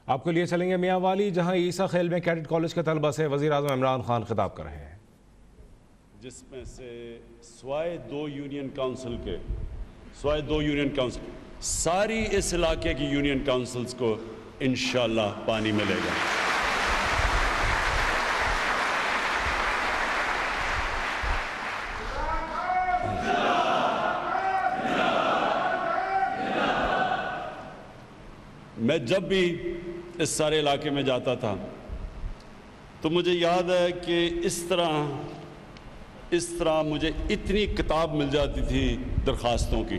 آپ کو لیے چلیں گے میاں والی، جہاں عیسیٰ خیل میں کیڈٹ کالج کے طلبہ سے وزیر اعظم عمران خان خطاب کر رہے ہیں، جس میں سے سوائے دو یونین کاؤنسل ساری اس علاقے کی یونین کاؤنسلز کو انشاءاللہ پانی ملے گا۔ میں جب بھی اس سارے علاقے میں جاتا تھا تو مجھے یاد ہے کہ اس طرح مجھے اتنی کتاب مل جاتی تھی درخواستوں کی،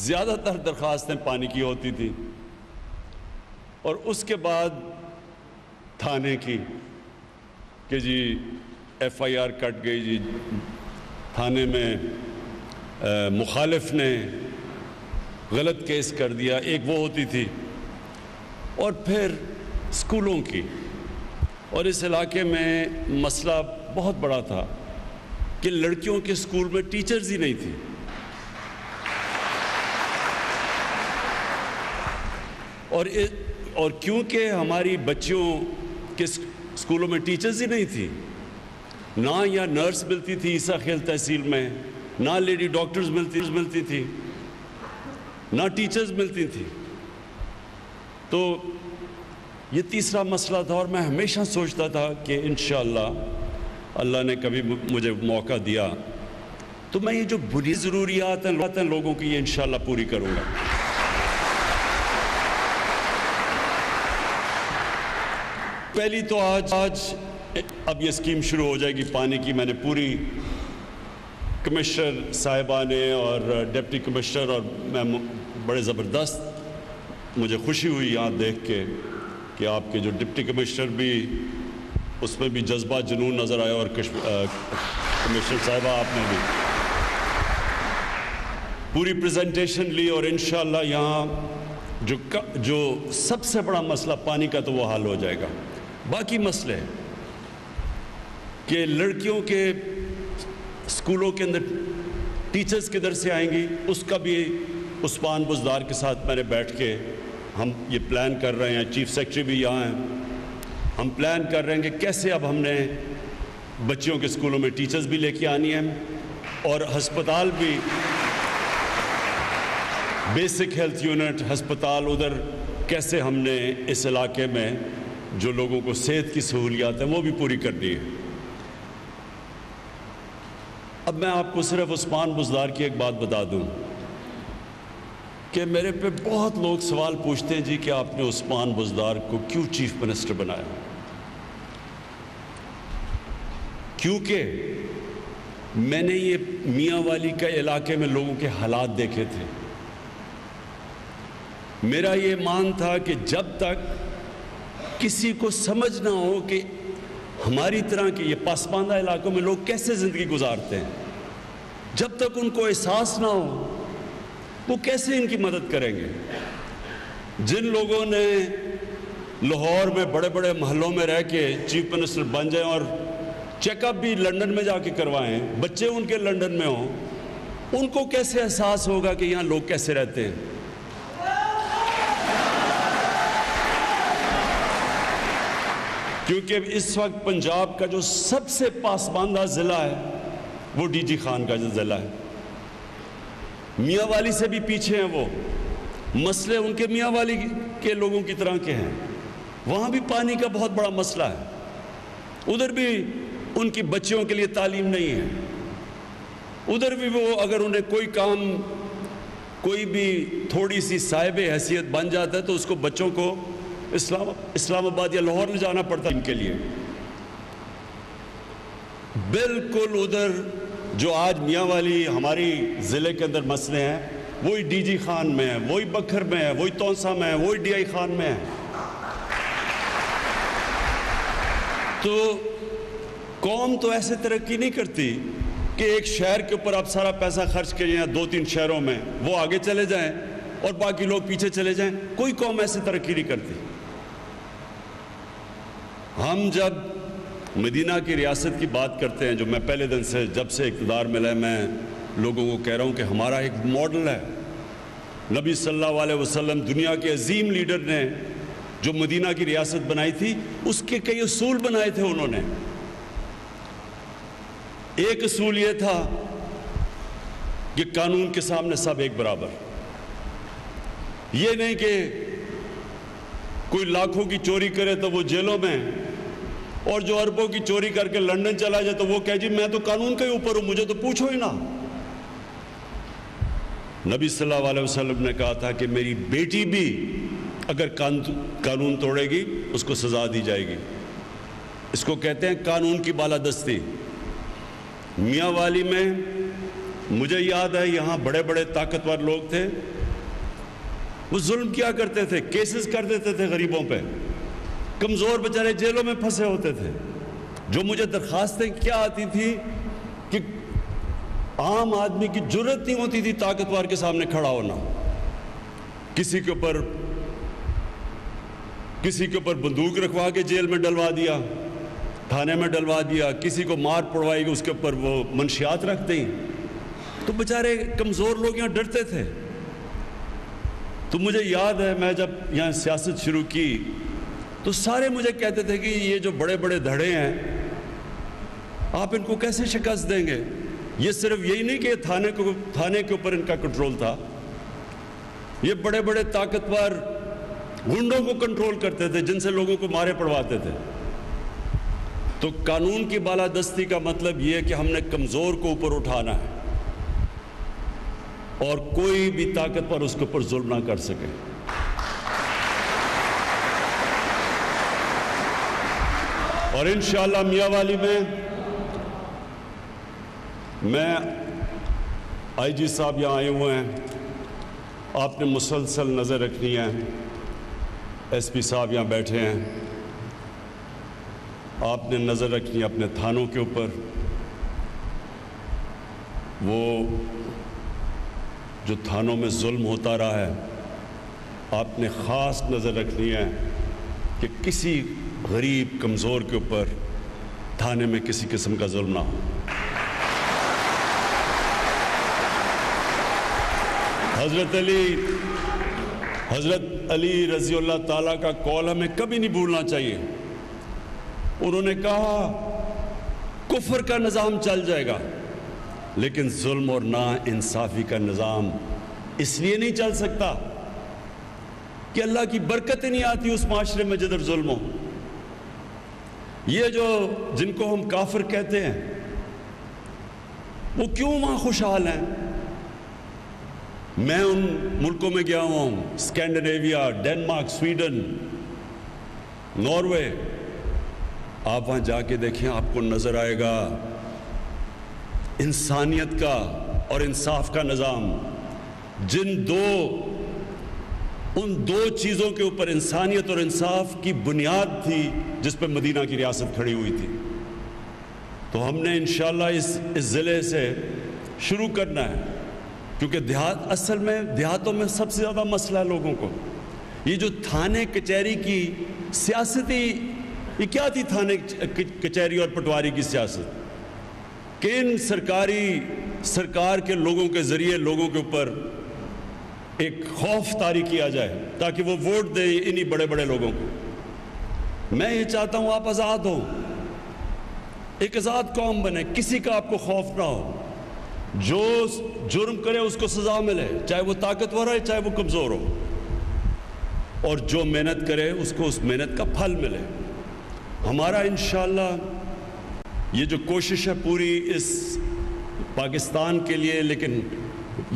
زیادہ تر درخواستیں پانی کی ہوتی تھی، اور اس کے بعد تھانے کی کہ جی FIR کٹ گئی، جی تھانے میں مخالف نے غلط کیس کر دیا، ایک وہ ہوتی تھی، اور پھر اسکولوں کی۔ اور اس علاقے میں مسئلہ بہت بڑا تھا کہ لڑکیوں کے اسکول میں ٹیچرز ہی نہیں تھی، اور کیونکہ ہماری بچیوں کے اسکولوں میں ٹیچرز ہی نہیں تھی، نہ یا نرس ملتی تھی عیسیٰ خیل تحصیل میں، نہ لیڈی ڈاکٹرز ملتی تھی، نہ ٹیچرز ملتی تھی، تو یہ تیسرا مسئلہ تھا۔ اور میں ہمیشہ سوچتا تھا کہ انشاءاللہ اللہ نے کبھی مجھے موقع دیا تو میں یہ جو بنیادی ضروریات ہیں لوگوں کی، یہ انشاءاللہ پوری کروں گا۔ پہلی تو آج اب یہ اسکیم شروع ہو جائے گی پانی کی۔ میں نے پوری کمشنر صاحبہ نے اور ڈپٹی کمشنر، اور میں بڑے زبردست مجھے خوشی ہوئی یہاں دیکھ کے کہ آپ کے جو ڈپٹی کمشنر بھی، اس میں بھی جذبہ جنون نظر آیا، اور کمشنر صاحبہ آپ نے بھی پوری پریزنٹیشن لی، اور انشاءاللہ یہاں جو سب سے بڑا مسئلہ پانی کا تو وہ حل ہو جائے گا۔ باقی مسئلے کہ لڑکیوں کے اسکولوں کے اندر ٹیچرز کدھر سے آئیں گی، اس کا بھی عثمان بزدار کے ساتھ میں نے بیٹھ کے ہم یہ پلان کر رہے ہیں، چیف سیکرٹری بھی یہاں ہیں، ہم پلان کر رہے ہیں کہ کیسے اب ہم نے بچیوں کے اسکولوں میں ٹیچرز بھی لے کے آنی ہیں، اور ہسپتال بھی، بیسک ہیلتھ یونٹ ہسپتال ادھر کیسے ہم نے اس علاقے میں جو لوگوں کو صحت کی سہولیات ہیں وہ بھی پوری کرنی ہے۔ اب میں آپ کو صرف عثمان بزدار کی ایک بات بتا دوں کہ میرے پہ بہت لوگ سوال پوچھتے ہیں جی کہ آپ نے عثمان بزدار کو کیوں چیف منسٹر بنایا؟ کیونکہ میں نے یہ میاں والی کے علاقے میں لوگوں کے حالات دیکھے تھے۔ میرا یہ مان تھا کہ جب تک کسی کو سمجھ نہ ہو کہ ہماری طرح کے یہ پسماندہ علاقوں میں لوگ کیسے زندگی گزارتے ہیں، جب تک ان کو احساس نہ ہو وہ کیسے ان کی مدد کریں گے؟ جن لوگوں نے لاہور میں بڑے بڑے محلوں میں رہ کے چیف منسٹر بن جائیں اور چیک اپ بھی لندن میں جا کے کروائیں، بچے ان کے لندن میں ہوں، ان کو کیسے احساس ہوگا کہ یہاں لوگ کیسے رہتے ہیں؟ کیونکہ اس وقت پنجاب کا جو سب سے پاسماندہ ضلع ہے وہ ڈی جی خان کا جو ضلع ہے، میاں والی سے بھی پیچھے ہیں، وہ مسئلے ان کے میاں والی کے لوگوں کی طرح کے ہیں، وہاں بھی پانی کا بہت بڑا مسئلہ ہے، ادھر بھی ان کی بچیوں کے لیے تعلیم نہیں ہے، ادھر بھی وہ اگر انہیں کوئی کام، کوئی بھی تھوڑی سی صاحب حیثیت بن جاتا ہے تو اس کو بچوں کو اسلام آباد یا لاہور لے جانا پڑتا ہے ان کے لیے۔ بالکل ادھر جو آج میاں والی ہماری ضلع کے اندر مسئلے ہیں وہی ڈی جی خان میں ہے، وہی بکھر میں ہے، وہی تونسا میں ہے، وہی ڈی آئی خان میں ہے۔ تو قوم تو ایسے ترقی نہیں کرتی کہ ایک شہر کے اوپر آپ سارا پیسہ خرچ کریں یا 2-3 شہروں میں وہ آگے چلے جائیں اور باقی لوگ پیچھے چلے جائیں۔ کوئی قوم ایسے ترقی نہیں کرتی۔ ہم جب مدینہ کی ریاست کی بات کرتے ہیں، جو میں پہلے دن سے جب سے اقتدار ملا ہے میں لوگوں کو کہہ رہا ہوں کہ ہمارا ایک ماڈل ہے، نبی صلی اللہ علیہ وسلم دنیا کے عظیم لیڈر نے جو مدینہ کی ریاست بنائی تھی اس کے کئی اصول بنائے تھے انہوں نے. ایک اصول یہ تھا کہ قانون کے سامنے سب ایک برابر. یہ نہیں کہ کوئی لاکھوں کی چوری کرے تو وہ جیلوں میں، اور جو اربوں کی چوری کر کے لندن چلا جائے تو وہ کہے جی میں تو قانون کے اوپر ہوں، مجھے تو پوچھو ہی نہ. نبی صلی اللہ علیہ وسلم نے کہا تھا کہ میری بیٹی بھی اگر قانون توڑے گی اس کو سزا دی جائے گی. اس کو کہتے ہیں قانون کی بالادستی. میاں والی میں مجھے یاد ہے یہاں بڑے بڑے طاقتور لوگ تھے، وہ ظلم کیا کرتے تھے، کیسز کر دیتے تھے غریبوں پہ. کمزور بیچارے جیلوں میں پھنسے ہوتے تھے. جو مجھے درخواستیں کیا آتی تھی کہ عام آدمی کی جرت نہیں ہوتی تھی طاقتور کے سامنے کھڑا ہونا. کسی کے اوپر بندوق رکھوا کے جیل میں ڈلوا دیا، تھانے میں ڈلوا دیا. کسی کو مار پڑوائی گی، اس کے اوپر وہ منشیات رکھ دیں. تو بیچارے کمزور لوگ یہاں ڈرتے تھے. تو مجھے یاد ہے میں جب یہاں سیاست شروع کی تو سارے مجھے کہتے تھے کہ یہ جو بڑے بڑے دھڑے ہیں آپ ان کو کیسے شکست دیں گے. یہ صرف یہی نہیں کہ تھانے کے اوپر ان کا کنٹرول تھا، یہ بڑے بڑے طاقتور گنڈوں کو کنٹرول کرتے تھے جن سے لوگوں کو مارے پڑواتے تھے. تو قانون کی بالادستی کا مطلب یہ ہے کہ ہم نے کمزور کو اوپر اٹھانا ہے اور کوئی بھی طاقتور اس کے اوپر ظلم نہ کر سکے. اور انشاءاللہ میاں والی میں آئی جی صاحب یہاں آئے ہوئے ہیں، آپ نے مسلسل نظر رکھنی ہے. ایس پی صاحب یہاں بیٹھے ہیں، آپ نے نظر رکھنی ہے اپنے تھانوں کے اوپر. وہ جو تھانوں میں ظلم ہوتا رہا ہے آپ نے خاص نظر رکھنی ہے کہ کسی غریب کمزور کے اوپر تھانے میں کسی قسم کا ظلم نہ ہو. حضرت علی رضی اللہ تعالیٰ کا قول ہمیں کبھی نہیں بھولنا چاہیے. انہوں نے کہا کفر کا نظام چل جائے گا لیکن ظلم اور نا انصافی کا نظام اس لیے نہیں چل سکتا کہ اللہ کی برکتیں نہیں آتی اس معاشرے میں جدھر ظلم ہو. یہ جو جن کو ہم کافر کہتے ہیں وہ کیوں وہاں خوشحال ہیں؟ میں ان ملکوں میں گیا ہوں، اسکینڈینیویا، ڈینمارک، سویڈن، ناروے. آپ وہاں جا کے دیکھیں آپ کو نظر آئے گا انسانیت کا اور انصاف کا نظام. ان دو چیزوں کے اوپر انسانیت اور انصاف کی بنیاد تھی جس پہ مدینہ کی ریاست کھڑی ہوئی تھی. تو ہم نے انشاءاللہ اس ضلع سے شروع کرنا ہے کیونکہ اصل میں دیہاتوں میں سب سے زیادہ مسئلہ ہے لوگوں کو. یہ جو تھانے کچہری کی سیاستی، یہ کیا تھی تھانے کچہری اور پٹواری کی سیاست؟ کہ ان سرکار کے لوگوں کے ذریعے لوگوں کے اوپر ایک خوف طاری کیا جائے تاکہ وہ ووٹ دیں انہی بڑے بڑے لوگوں کو. میں یہ چاہتا ہوں آپ آزاد ہوں، ایک آزاد قوم بنے، کسی کا آپ کو خوف نہ ہو. جو جرم کرے اس کو سزا ملے، چاہے وہ طاقتور ہے چاہے وہ کمزور ہو، اور جو محنت کرے اس کو اس محنت کا پھل ملے. ہمارا انشاءاللہ یہ جو کوشش ہے پوری اس پاکستان کے لیے، لیکن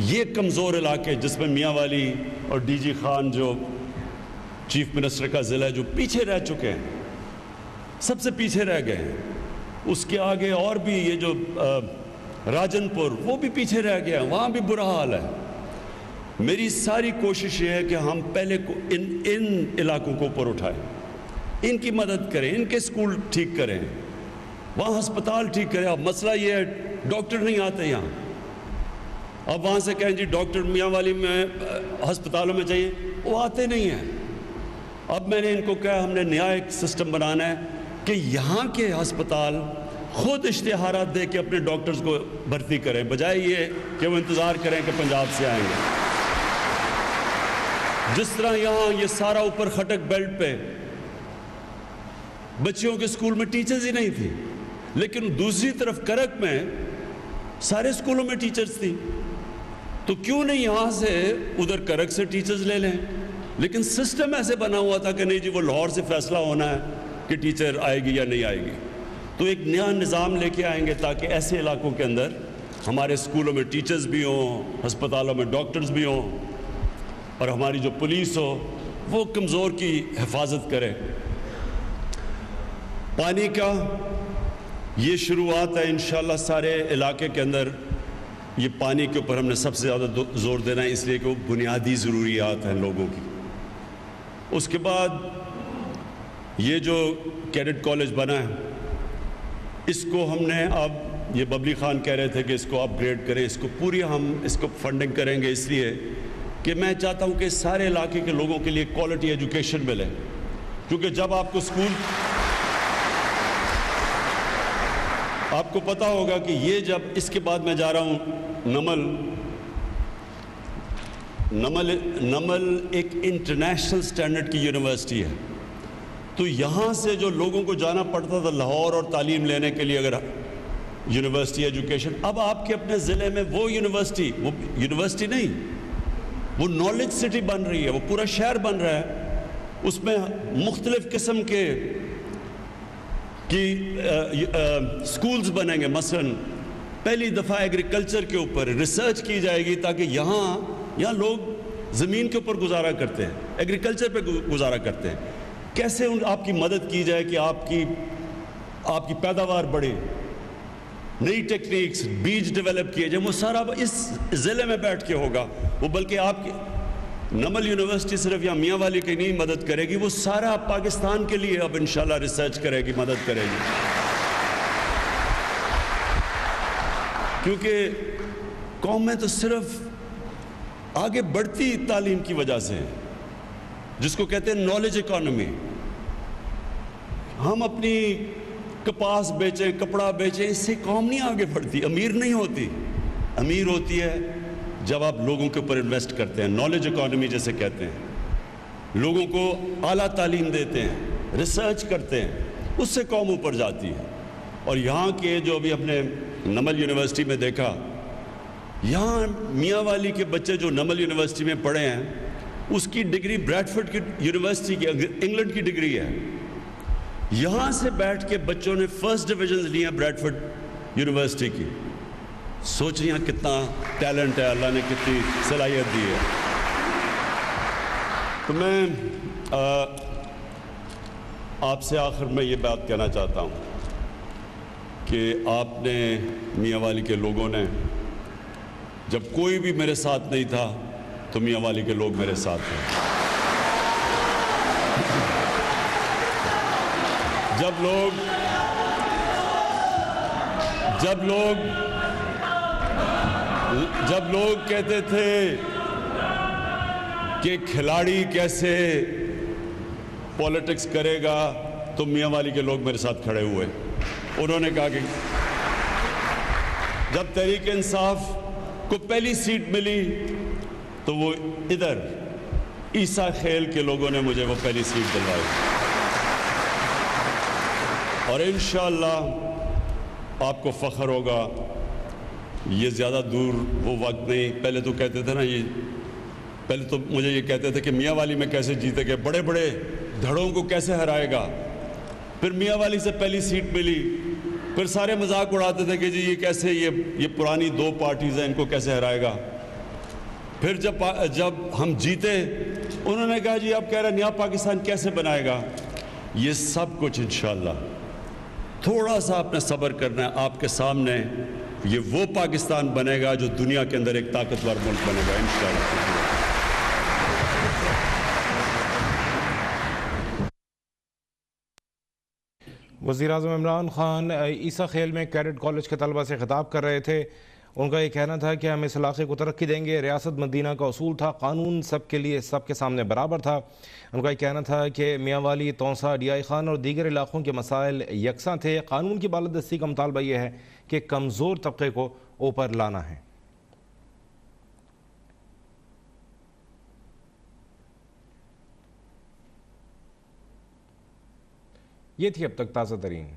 یہ کمزور علاقے جس میں میاں والی اور ڈی جی خان جو چیف منسٹر کا ضلع ہے جو پیچھے رہ چکے ہیں، سب سے پیچھے رہ گئے ہیں. اس کے آگے اور بھی یہ جو راجن پور وہ بھی پیچھے رہ گیا ہے، وہاں بھی برا حال ہے. میری ساری کوشش یہ ہے کہ ہم پہلے ان علاقوں کو اوپر اٹھائیں، ان کی مدد کریں، ان کے اسکول ٹھیک کریں، وہاں ہسپتال ٹھیک کریں. اب مسئلہ یہ ہے ڈاکٹر نہیں آتے یہاں. اب وہاں سے کہیں جی ڈاکٹر میاں والی میں ہسپتالوں میں چاہیے، وہ آتے نہیں ہیں. اب میں نے ان کو کہا ہم نے نیا ایک سسٹم بنانا ہے کہ یہاں کے ہسپتال خود اشتہارات دے کے اپنے ڈاکٹرز کو بھرتی کریں، بجائے یہ کہ وہ انتظار کریں کہ پنجاب سے آئیں گے. جس طرح یہاں یہ سارا اوپر خٹک بیلٹ پہ بچیوں کے اسکول میں ٹیچرز ہی نہیں تھی، لیکن دوسری طرف کرک میں سارے اسکولوں میں ٹیچرز تھی، تو کیوں نہیں یہاں سے ادھر کرک سے ٹیچرز لے لیں؟ لیکن سسٹم ایسے بنا ہوا تھا کہ نہیں جی وہ لاہور سے فیصلہ ہونا ہے کہ ٹیچر آئے گی یا نہیں آئے گی۔ تو ایک نیا نظام لے کے آئیں گے تاکہ ایسے علاقوں کے اندر ہمارے اسکولوں میں ٹیچرز بھی ہوں، ہسپتالوں میں ڈاکٹرز بھی ہوں، اور ہماری جو پولیس ہو وہ کمزور کی حفاظت کرے۔ پانی کا یہ شروعات ہے انشاءاللہ سارے علاقے کے اندر۔ یہ پانی کے اوپر ہم نے سب سے زیادہ زور دینا ہے، اس لیے کہ وہ بنیادی ضروریات ہیں لوگوں کی۔ اس کے بعد یہ جو کیڈٹ کالج بنا ہے، اس کو ہم نے اب، یہ ببلی خان کہہ رہے تھے کہ اس کو اپ گریڈ کریں، اس کو پوری ہم اس کو فنڈنگ کریں گے، اس لیے کہ میں چاہتا ہوں کہ سارے علاقے کے لوگوں کے لیے کوالٹی ایجوکیشن ملے، کیونکہ جب آپ کو اسکول، آپ کو پتا ہوگا کہ یہ جب اس کے بعد میں جا رہا ہوں نمل ایک انٹرنیشنل سٹینڈرڈ کی یونیورسٹی ہے، تو یہاں سے جو لوگوں کو جانا پڑتا تھا لاہور اور تعلیم لینے کے لیے اگر یونیورسٹی ایجوکیشن، اب آپ کے اپنے ضلع میں وہ یونیورسٹی نہیں، وہ نالج سٹی بن رہی ہے، وہ پورا شہر بن رہا ہے، اس میں مختلف قسم کے سکولز بنیں گے۔ مثلا پہلی دفعہ ایگریکلچر کے اوپر ریسرچ کی جائے گی تاکہ یہاں لوگ زمین کے اوپر گزارا کرتے ہیں، ایگریکلچر پہ گزارا کرتے ہیں، کیسے آپ کی مدد کی جائے کہ آپ کی پیداوار بڑھے، نئی ٹیکنیکس، بیج ڈیولپ کیے جائیں، وہ سارا اس ضلع میں بیٹھ کے ہوگا۔ وہ بلکہ آپ کی نمل یونیورسٹی صرف یا میاں والی کی نہیں مدد کرے گی، وہ سارا پاکستان کے لیے اب انشاءاللہ ریسرچ کرے گی، مدد کرے گی، کیونکہ قومیں تو صرف آگے بڑھتی تعلیم کی وجہ سے، جس کو کہتے ہیں نالج اکانومی۔ ہم اپنی کپاس بیچیں، کپڑا بیچیں، اس سے قوم نہیں آگے بڑھتی، امیر نہیں ہوتی۔ امیر ہوتی ہے جب آپ لوگوں کے اوپر انویسٹ کرتے ہیں، نالج اکانومی جیسے کہتے ہیں، لوگوں کو اعلیٰ تعلیم دیتے ہیں، ریسرچ کرتے ہیں، اس سے قوم اوپر جاتی ہے۔ اور یہاں کے جو ابھی ہم نے نمل یونیورسٹی میں دیکھا، یہاں میاں والی کے بچے جو نمل یونیورسٹی میں پڑھے ہیں، اس کی ڈگری بریڈفورڈ کی یونیورسٹی کی، انگلینڈ کی ڈگری ہے۔ یہاں سے بیٹھ کے بچوں نے فرسٹ ڈویژنز لی ہیں بریڈفورڈ یونیورسٹی کی۔ سوچ رہی ہیں کتنا ٹیلنٹ ہے، اللہ نے کتنی صلاحیت دی ہے۔ تو میں آپ سے آخر میں یہ بات کہنا چاہتا ہوں کہ آپ نے، میاں والی کے لوگوں نے، جب کوئی بھی میرے ساتھ نہیں تھا تو میاں والی کے لوگ میرے ساتھ تھے۔ جب لوگ کہتے تھے کہ کھلاڑی کیسے پولیٹکس کرے گا، تو میاں والی کے لوگ میرے ساتھ کھڑے ہوئے۔ انہوں نے کہا کہ جب تحریک انصاف کو پہلی سیٹ ملی تو وہ ادھر عیسیٰ خیل کے لوگوں نے مجھے وہ پہلی سیٹ دلوائی، اور انشاءاللہ آپ کو فخر ہوگا۔ یہ زیادہ دور وہ وقت نہیں، پہلے تو کہتے تھے نا، پہلے تو مجھے یہ کہتے تھے کہ میاں والی میں کیسے جیتے گے، بڑے بڑے دھڑوں کو کیسے ہرائے گا۔ پھر میاں والی سے پہلی سیٹ ملی، پھر سارے مذاق اڑاتے تھے کہ جی یہ کیسے، یہ پرانی دو پارٹیز ہیں، ان کو کیسے ہرائے گا۔ پھر جب ہم جیتے، انہوں نے کہا جی آپ کہہ رہے ہیں نیا پاکستان کیسے بنائے گا۔ یہ سب کچھ انشاءاللہ تھوڑا سا آپ نے صبر کرنا ہے، آپ کے سامنے یہ وہ پاکستان بنے گا جو دنیا کے اندر ایک طاقتور ملک بنے گا انشاءاللہ۔ وزیراعظم عمران خان عیسیٰ خیل میں کیڈٹ کالج کے طلبہ سے خطاب کر رہے تھے۔ ان کا یہ کہنا تھا کہ ہم اس علاقے کو ترقی دیں گے، ریاست مدینہ کا اصول تھا، قانون سب کے لیے، سب کے سامنے برابر تھا۔ ان کا یہ کہنا تھا کہ میاں والی، تونسا، ڈیائی خان اور دیگر علاقوں کے مسائل یکساں تھے، قانون کی بالادستی کا مطالبہ یہ ہے کہ کمزور طبقے کو اوپر لانا ہے۔ یہ تھی اب تک تازہ ترین